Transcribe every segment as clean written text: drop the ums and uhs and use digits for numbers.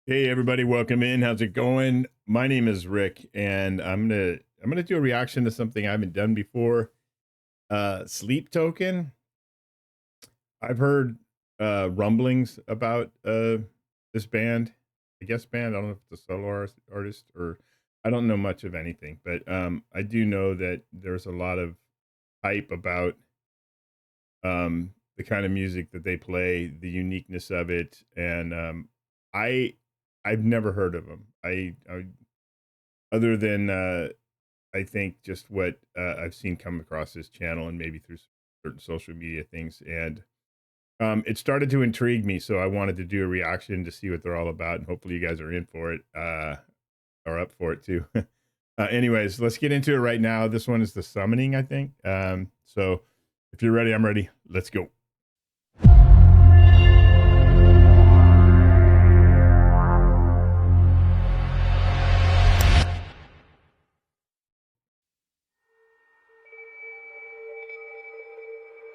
Hey everybody, welcome in. How's it going? My name is Rick, and I'm gonna do a reaction to something I haven't done before. Sleep Token. I've heard rumblings about this band, I guess band. I don't know if it's a solo artist or I don't know much of anything, but I do know that there's a lot of hype about the kind of music that they play, the uniqueness of it, and I I've never heard of them. I other than I think just what I've seen come across this channel and maybe through certain social media things, and it started to intrigue me, so I wanted to do a reaction to see what they're all about, and hopefully you guys are in for it, or up for it too. Anyways, let's get into it right now. This one is The Summoning, I think. So if you're ready, I'm ready. Let's go.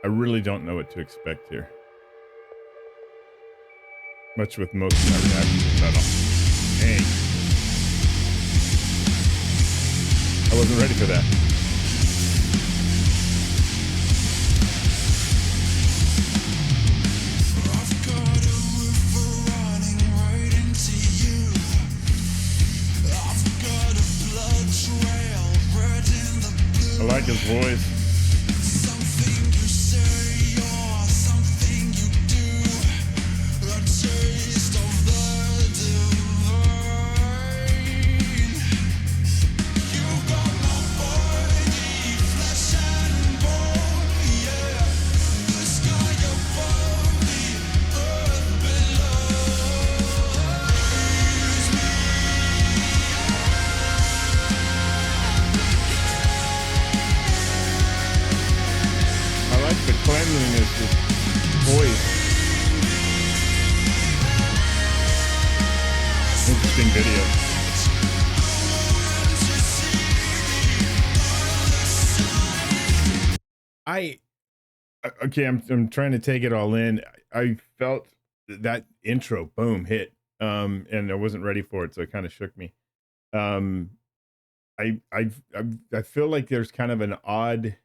I really don't know what to expect here. Much with most of my reactions, I don't. Dang. I wasn't ready for that. I like his voice. The cleanliness, this voice. Interesting video. I'm trying to take it all in. I felt that intro, boom, hit, and I wasn't ready for it, so it kind of shook me. Um, I feel like there's kind of an odd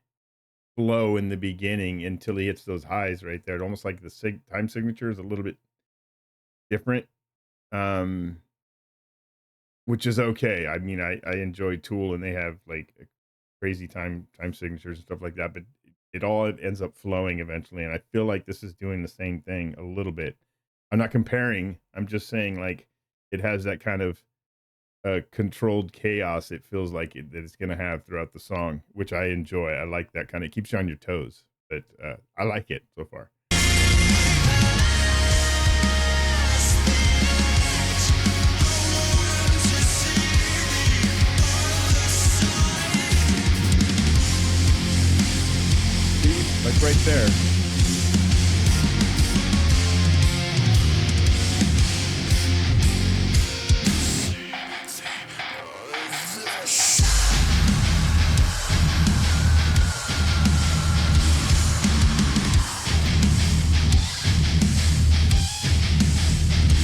flow in the beginning until he hits those highs right there. It almost like the time signature is a little bit different, which is okay. I mean, I enjoy Tool and they have like crazy time signatures and stuff like that, but it all ends up flowing eventually. And I feel like this is doing the same thing a little bit. I'm not comparing. I'm just saying like it has that kind of controlled chaos. It feels like that it's going to have throughout the song, which I enjoy. I like that kind of keeps you on your toes, but I like it so far. See, like right there.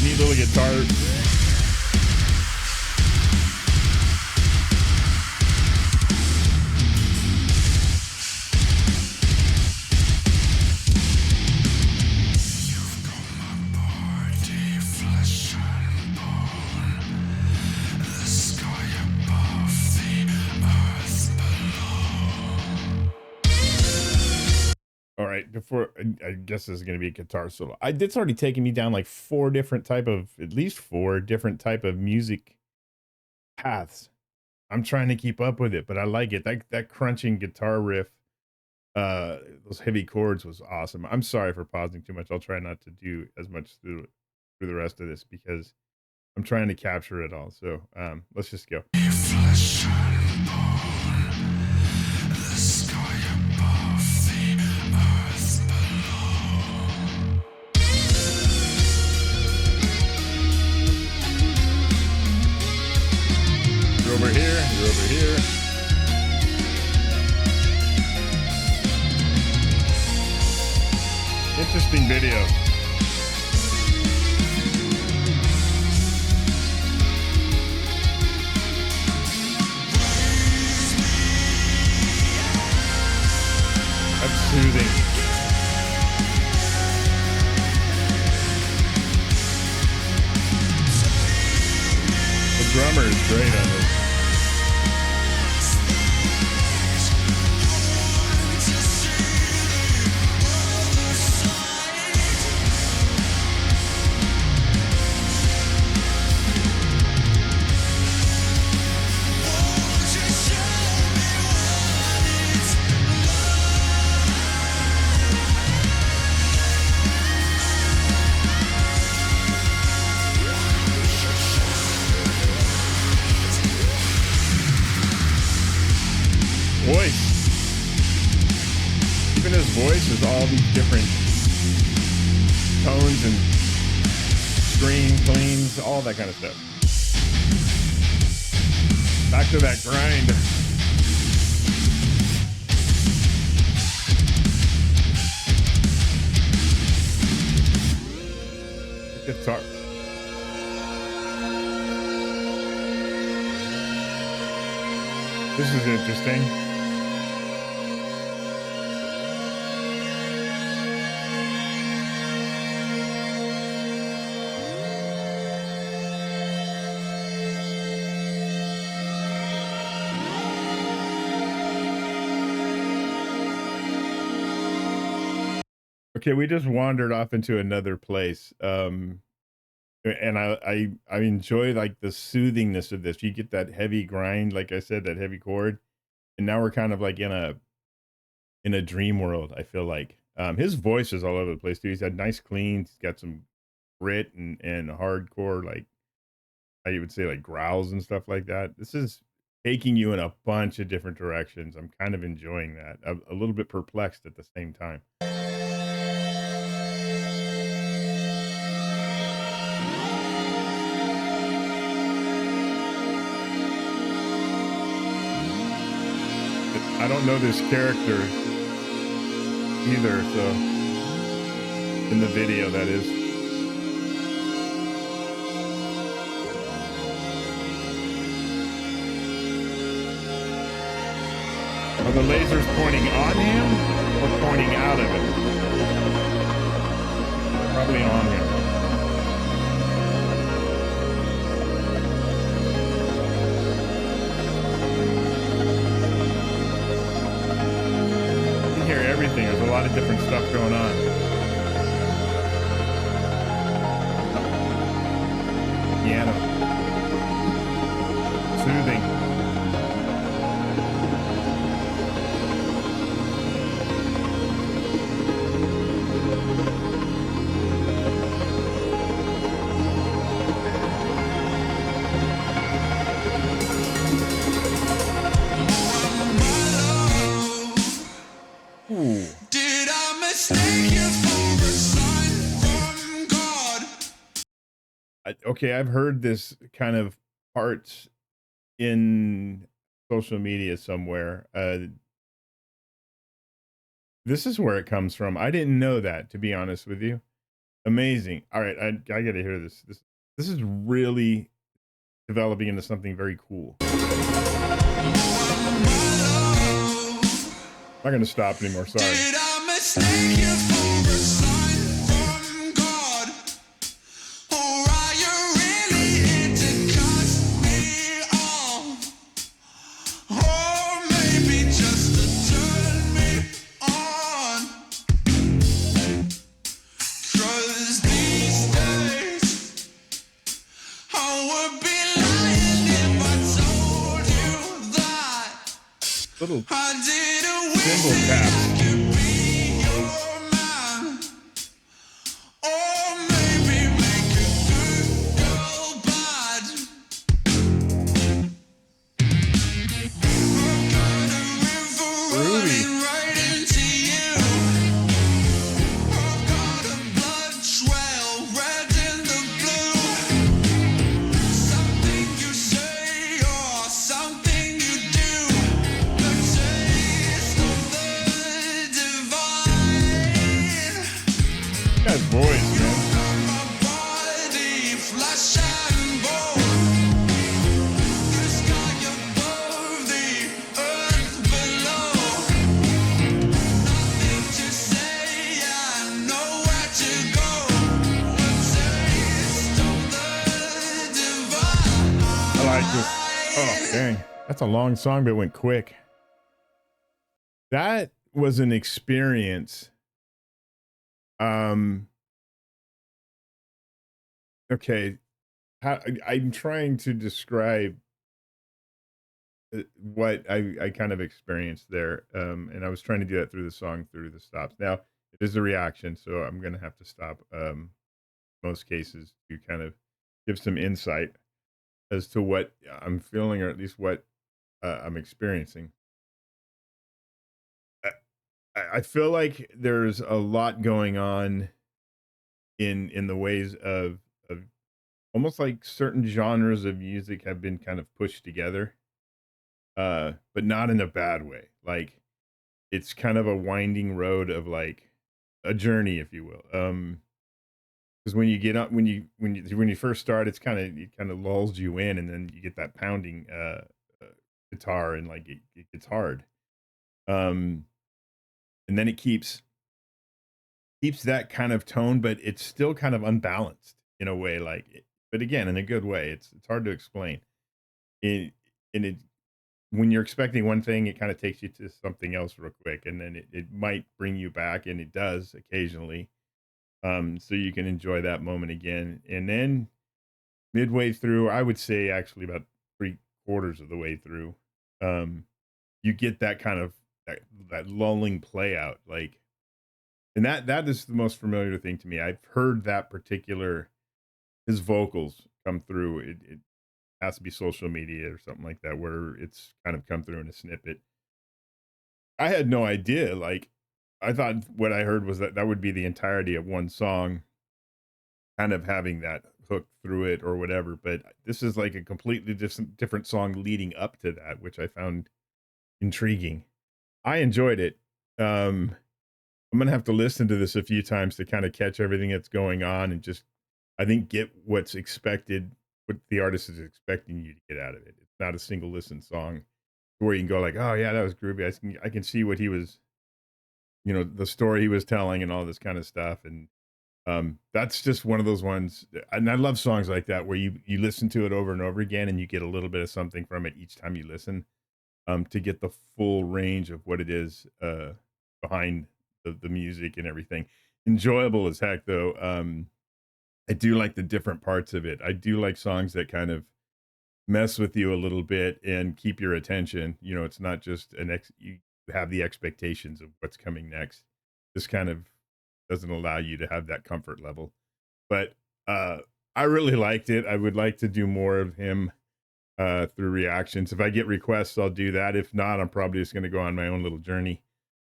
Neat little guitar. All right, before I guess this is going to be a guitar solo. It's already taken me down like at least four different type of music paths. I'm trying to keep up with it, but I like it. That crunching guitar riff, those heavy chords was awesome. I'm sorry for pausing too much. I'll try not to do as much through the rest of this because I'm trying to capture it all. So let's just go. Over here, you're over here. Interesting video. drummer is great on this. Voice. Even his voice is all these different tones and scream cleans, all that kind of stuff. Back to that grind. Guitar. This is interesting. Okay, we just wandered off into another place. And I enjoy like the soothingness of this. You get that heavy grind, like I said, that heavy chord, and now we're kind of like in a dream world. I feel like his voice is all over the place too. He's had nice cleans. He's got some grit and hardcore, like I would say, like growls and stuff like that. This is taking you in a bunch of different directions. I'm kind of enjoying that. I'm a little bit perplexed at the same time. I don't know this character either, so in the video, that is. Are the lasers pointing on him or pointing out of him? Probably on him. Everything. There's a lot of different stuff going on. Piano. Soothing. Did I mistake you for a sign from God? Okay, I've heard this kind of parts in social media somewhere. This is where it comes from. I didn't know that, to be honest with you. Amazing. All right, I got to hear this. This is really developing into something very cool. I'm not going to stop anymore. Sorry. Did I mistake you for a sign from God? Or are you really here to cut me off? Or maybe just to turn me on? 'Cause these days I would be lying if I told you that Little I didn't wish cymbal that tap. I could be your man. Or maybe make a good girl bad. I've got a river Groovy. running right into you. I've got a blood trail red in the blue. Something you say or something you do. The taste of the divine. Guy's voice, man. My body, flesh and bone. The sky above, the earth below. Nothing to say, I know where to go. A taste of the divine. I like this. Oh, dang. That's a long song, but it went quick. That was an experience. Um, okay. I'm trying to describe what I kind of experienced there. And I was trying to do that through the song, through the stops. Now, it is a reaction, so I'm going to have to stop most cases to kind of give some insight as to what I'm feeling, or at least what I'm experiencing. I, I feel like there's a lot going on in the ways of almost like certain genres of music have been kind of pushed together, but not in a bad way. Like it's kind of a winding road of like a journey, if you will. Because when you get up, when you first start, it kind of lulls you in, and then you get that pounding guitar, and like it gets hard. Um, and then it keeps that kind of tone, but it's still kind of unbalanced in a way. But again, in a good way. It's hard to explain. It and it When you're expecting one thing, it kind of takes you to something else real quick, and then it might bring you back, and it does occasionally. So you can enjoy that moment again, and then midway through, I would say actually about 3/4 of the way through, um, you get that kind of that lulling play out, like, and that is the most familiar thing to me. I've heard that particular his vocals come through. It has to be social media or something like that, where it's kind of come through in a snippet. I had no idea. Like, I thought what I heard was that that would be the entirety of one song, kind of having that hook through it or whatever. But this is like a completely different song leading up to that, which I found intriguing. I enjoyed it. Um, I'm gonna have to listen to this a few times to kind of catch everything that's going on, and just I think get what's expected, what the artist is expecting you to get out of it. It's not a single listen song where you can go like, oh yeah, that was groovy. I can see what he was, the story he was telling and all this kind of stuff. And that's just one of those ones. And I love songs like that where you listen to it over and over again, and you get a little bit of something from it each time you listen, to get the full range of what it is behind the music and everything. Enjoyable as heck though. I do like the different parts of it. I do like songs that kind of mess with you a little bit and keep your attention. It's not just you have the expectations of what's coming next. This kind of doesn't allow you to have that comfort level. But I really liked it. I would like to do more of him through reactions. If I get requests, I'll do that. If not, I'm probably just going to go on my own little journey.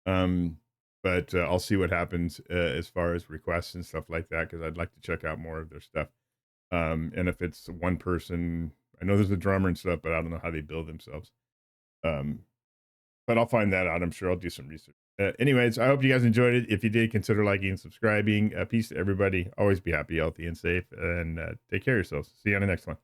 Um, but I'll see what happens as far as requests and stuff like that, because I'd like to check out more of their stuff. And if it's one person, I know there's a drummer and stuff, but I don't know how they build themselves. Um, but I'll find that out. I'm sure I'll do some research. Anyways, I hope you guys enjoyed it. If you did, consider liking and subscribing. Peace to everybody. Always be happy, healthy, and safe. And take care of yourselves. See you on the next one.